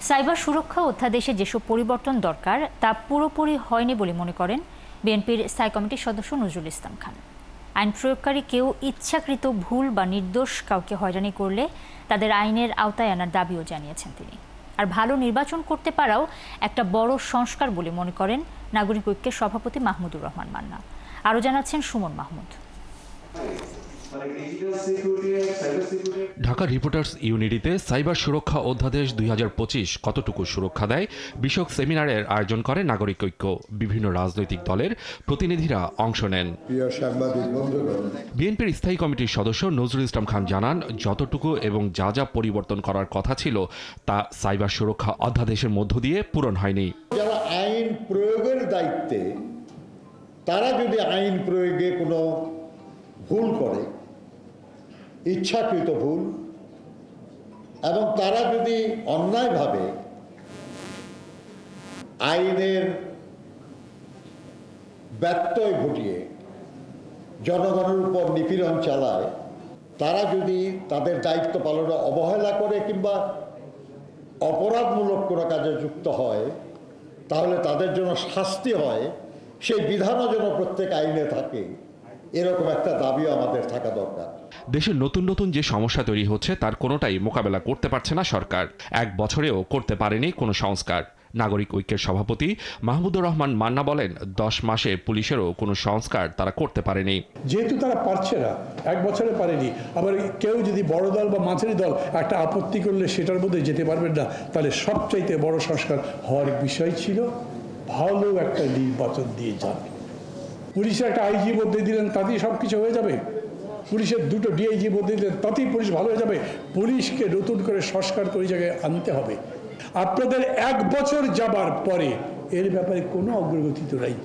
Cyber সুরক্ষা অধ্যাদেশে যেসব পরিবর্তন দরকার তা পুরোপুরি হয়নি বলে মনে করেন বিএনপির স্থায়ী কমিটির সদস্য নজরুল ইসলাম খান। আইন প্রয়োগকারী কেউ ইচ্ছাকৃত ভুল বা নির্দোষ কাউকে হয়রানি করলে তাদের আইনের আওতায় আনার দাবিও জানিয়েছেন তিনি। আর ভালো নির্বাচন করতে পারাও একটা বড় সংস্কার বলে মনে করেন নাগরিক ঐক্যের সভাপতি মাহমুদুর রহমান মান্না। আরও জানাচ্ছেন সুমন মাহমুদ। ঢাকা রিপোর্টার্স ইউনিটিতে সাইবার সুরক্ষা অধ্যাদেশ ২০২৫ কতটুকু সুরক্ষা দেয় বিষয়ক সেমিনারের আয়োজন করে নাগরিক ঐক্য। বিভিন্ন রাজনৈতিক দলের প্রতিনিধিরা অংশ নেন। বিএনপির স্থায়ী কমিটির সদস্য নজরুল ইসলাম খান জানান, যতটুকু এবং যা যা পরিবর্তন করার কথা ছিল তা সাইবার সুরক্ষা অধ্যাদেশের মধ্য দিয়ে পূরণ হয়নি। যারা আইন প্রয়োগের দায়িত্বে, তারা যদি আইন প্রয়োগে কোনো ভুল করে, ইচ্ছাকৃত ভুল, এবং তারা যদি অন্যায়ভাবে আইনের ব্যত্যয় ঘটিয়ে জনগণের উপর নিপীড়ন চালায়, তারা যদি তাদের দায়িত্ব পালনে অবহেলা করে কিংবা অপরাধমূলক কোনো কাজে যুক্ত হয়, তাহলে তাদের জন্য শাস্তি হয়, সেই বিধানও যেন প্রত্যেক আইনে থাকে, এরকম একটা দাবিও আমাদের থাকা দরকার। দেশের নতুন নতুন যে সমস্যা তৈরি হচ্ছে তার কোনোটাই মোকাবেলা করতে পারছে না সরকার। এক বছরেও করতে পারেনি কোনো সংস্কার। নাগরিক ঐক্যের সভাপতি মাহমুদুর রহমান মান্না বলেন, 10 মাসে পুলিশেরও কোনো সংস্কার তারা করতে পারেনি। যেহেতু তারা পারছে না, এক বছরে পারেনি, আবার কেউ যদি বড় দল বা মাঝারি দল একটা আপত্তি করলে সেটার মধ্যে যেতে পারবেন না, তাহলে সবচাইতে বড় সংস্কার হওয়ার বিষয় ছিল ভালো একটা নির্বাচন দিয়ে যাবে। পুলিশের একটা আইজি বদলে দিলেন, তাতেই সব কিছু হয়ে যাবে। পুলিশের দুটো ডিআইজি বদলে দিলেন, তাতেই পুলিশ ভালো হয়ে যাবে। পুলিশকে নতুন করে সংস্কার করে জায়গায় আনতে হবে। আপনাদের এক বছর যাবার পরে এর ব্যাপারে কোনো অগ্রগতি তো নাই।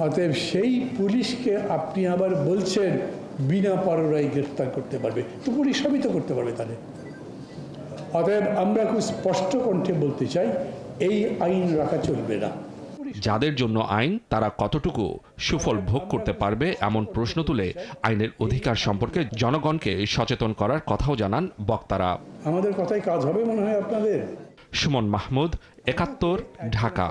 অতএব সেই পুলিশকে আপনি আবার বলছেন বিনা পরোয়ানায় গ্রেফতার করতে পারবে, তো পুলিশ সবই তো করতে পারবে তাহলে। অতএব আমরা খুব স্পষ্ট কণ্ঠে বলতে চাই, এই আইন রাখা চলবে না। যাদের জন্য আইন তারা কতটুকু সুফল ভোগ করতে পারবে এমন প্রশ্ন তুলে আইনের অধিকার সম্পর্কে জনগণকে সচেতন করার কথাও জানান বক্তারা। আমাদের কথাই কাজ হবে মনে হয় আপনাদের। সুমন মাহমুদ, ৭১, ঢাকা।